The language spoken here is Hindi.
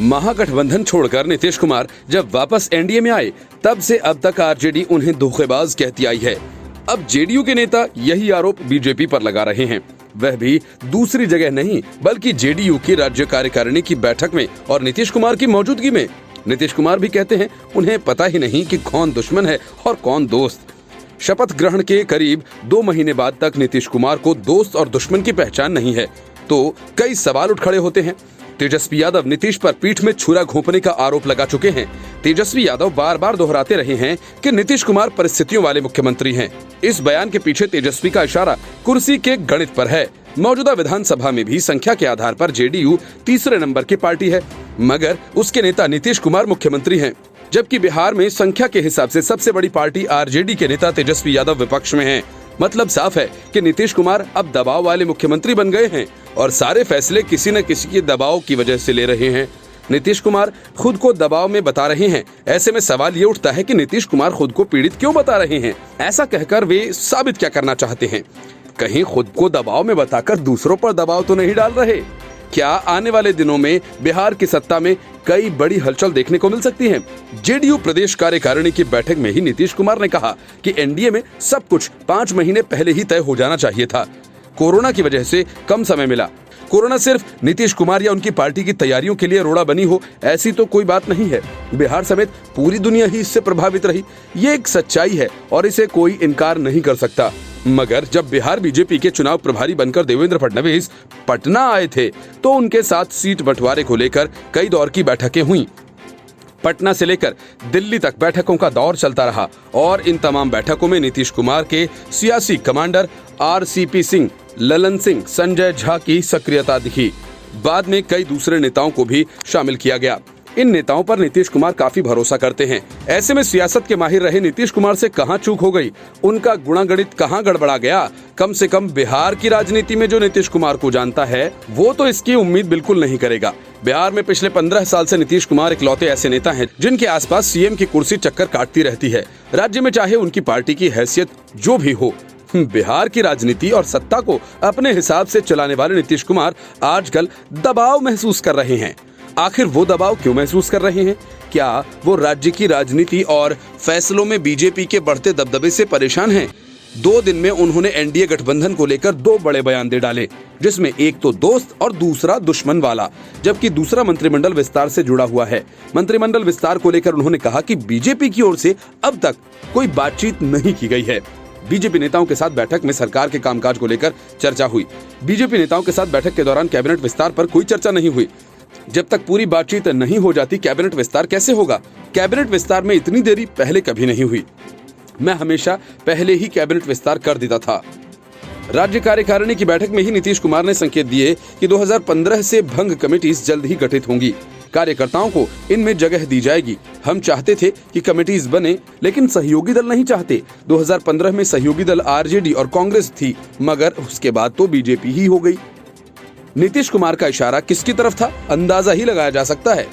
महागठबंधन छोड़कर नीतीश कुमार जब वापस एनडीए में आए, तब से अब तक आरजेडी उन्हें धोखेबाज कहती आई है। अब जेडीयू के नेता यही आरोप बीजेपी पर लगा रहे हैं, वह भी दूसरी जगह नहीं बल्कि जेडीयू की राज्य कार्यकारिणी की बैठक में और नीतीश कुमार की मौजूदगी में। नीतीश कुमार भी कहते हैं उन्हें पता ही नहीं कि कौन दुश्मन है और कौन दोस्त। शपथ ग्रहण के करीब 2 महीने बाद तक नीतीश कुमार को दोस्त और दुश्मन की पहचान नहीं है, तो कई सवाल उठ खड़े होते हैं। तेजस्वी यादव नीतीश पर पीठ में छुरा घोंपने का आरोप लगा चुके हैं। तेजस्वी यादव बार बार दोहराते रहे हैं कि नीतीश कुमार परिस्थितियों वाले मुख्यमंत्री हैं। इस बयान के पीछे तेजस्वी का इशारा कुर्सी के गणित पर है। मौजूदा विधानसभा में भी संख्या के आधार पर जेडीयू तीसरे नंबर की पार्टी है, मगर उसके नेता नीतीश कुमार मुख्यमंत्री हैं, जबकि बिहार में संख्या के हिसाब से सबसे बड़ी पार्टी आरजेडी के नेता तेजस्वी यादव विपक्ष में हैं। मतलब साफ है कि नीतीश कुमार अब दबाव वाले मुख्यमंत्री बन गए हैं और सारे फैसले किसी न किसी के दबाव की वजह से ले रहे हैं। नीतीश कुमार खुद को दबाव में बता रहे हैं। ऐसे में सवाल ये उठता है कि नीतीश कुमार खुद को पीड़ित क्यों बता रहे हैं? ऐसा कहकर वे साबित क्या करना चाहते हैं? कहीं खुद को दबाव में बताकर दूसरों पर दबाव तो नहीं डाल रहे? क्या आने वाले दिनों में बिहार की सत्ता में कई बड़ी हलचल देखने को मिल सकती है? जेडीयू प्रदेश कार्यकारिणी की बैठक में ही नीतीश कुमार ने कहा कि एनडीए में सब कुछ 5 महीने पहले ही तय हो जाना चाहिए था। कोरोना की वजह से कम समय मिला। कोरोना सिर्फ नीतीश कुमार या उनकी पार्टी की तैयारियों के लिए रोड़ा बनी हो, ऐसी तो कोई बात नहीं है। बिहार समेत पूरी दुनिया ही इससे प्रभावित रही। ये एक सच्चाई है और इसे कोई इनकार नहीं कर सकता। मगर जब बिहार बीजेपी के चुनाव प्रभारी बनकर देवेंद्र फडणवीस पटना आए थे, तो उनके साथ सीट बंटवारे को लेकर कई दौर की बैठकें हुई। पटना से लेकर दिल्ली तक बैठकों का दौर चलता रहा और इन तमाम बैठकों में नीतीश कुमार के सियासी कमांडर आरसीपी सिंह, ललन सिंह, संजय झा की सक्रियता दिखी। बाद में कई दूसरे नेताओं को भी शामिल किया गया। इन नेताओं पर नीतीश कुमार काफी भरोसा करते हैं। ऐसे में सियासत के माहिर रहे नीतीश कुमार से कहां चूक हो गई, उनका गुणागणित कहां गड़बड़ा गया? कम से कम बिहार की राजनीति में जो नीतीश कुमार को जानता है, वो तो इसकी उम्मीद बिल्कुल नहीं करेगा। बिहार में पिछले 15 साल से नीतीश कुमार इकलौते ऐसे नेता हैं जिनके आसपास सीएम की कुर्सी चक्कर काटती रहती है। राज्य में चाहे उनकी पार्टी की हैसियत जो भी हो, बिहार की राजनीति और सत्ता को अपने हिसाब से चलाने वाले नीतीश कुमार आजकल दबाव महसूस कर रहे हैं। आखिर वो दबाव क्यों महसूस कर रहे हैं? क्या वो राज्य की राजनीति और फैसलों में बीजेपी के बढ़ते दबदबे से परेशान हैं? 2 दिन में उन्होंने एनडीए गठबंधन को लेकर 2 बड़े बयान दे डाले, जिसमें एक तो दोस्त और दूसरा दुश्मन वाला, जबकि दूसरा मंत्रिमंडल विस्तार से जुड़ा हुआ है। मंत्रिमंडल विस्तार को लेकर उन्होंने कहा कि बीजेपी की ओर से अब तक कोई बातचीत नहीं की गई है। बीजेपी नेताओं के साथ बैठक में सरकार के कामकाज को लेकर चर्चा हुई। बीजेपी नेताओं के साथ बैठक के दौरान कैबिनेट विस्तार पर कोई चर्चा नहीं हुई। जब तक पूरी बातचीत नहीं हो जाती, कैबिनेट विस्तार कैसे होगा? कैबिनेट विस्तार में इतनी देरी पहले कभी नहीं हुई। मैं हमेशा पहले ही कैबिनेट विस्तार कर देता था। राज्य कार्यकारिणी की बैठक में ही नीतीश कुमार ने संकेत दिए कि 2015 से भंग कमेटीज जल्द ही गठित होंगी। कार्यकर्ताओं को इनमें जगह दी जाएगी। हम चाहते थे कि कमेटीज बने, लेकिन सहयोगी दल नहीं चाहते। 2015 में सहयोगी दल आरजेडी और कांग्रेस थी, मगर उसके बाद तो बीजेपी ही हो गई। नीतीश कुमार का इशारा किसकी तरफ था, अंदाजा ही लगाया जा सकता है।